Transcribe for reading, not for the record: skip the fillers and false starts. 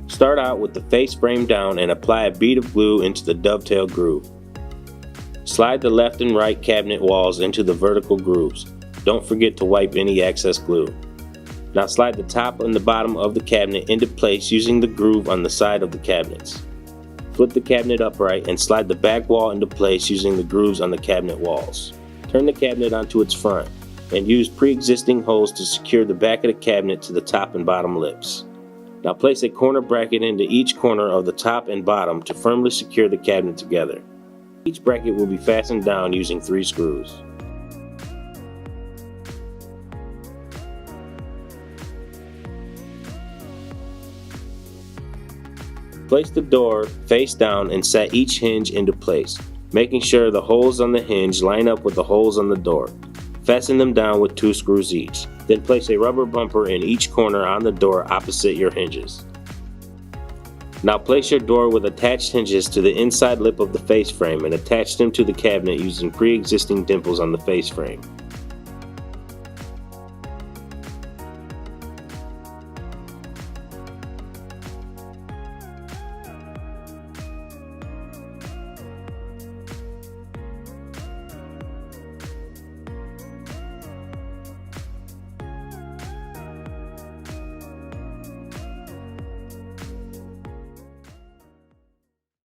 Start out with the face frame down and apply a bead of glue into the dovetail groove. Slide the left and right cabinet walls into the vertical grooves. Don't forget to wipe any excess glue. Now slide the top and the bottom of the cabinet into place using the groove on the side of the cabinets. Flip the cabinet upright and slide the back wall into place using the grooves on the cabinet walls. Turn the cabinet onto its front and use pre-existing holes to secure the back of the cabinet to the top and bottom lips. Now place a corner bracket into each corner of the top and bottom to firmly secure the cabinet together. Each bracket will be fastened down using 3 screws. Place the door face down and set each hinge into place, making sure the holes on the hinge line up with the holes on the door. Fasten them down with 2 screws each. Then place a rubber bumper in each corner on the door opposite your hinges. Now place your door with attached hinges to the inside lip of the face frame and attach them to the cabinet using pre-existing dimples on the face frame.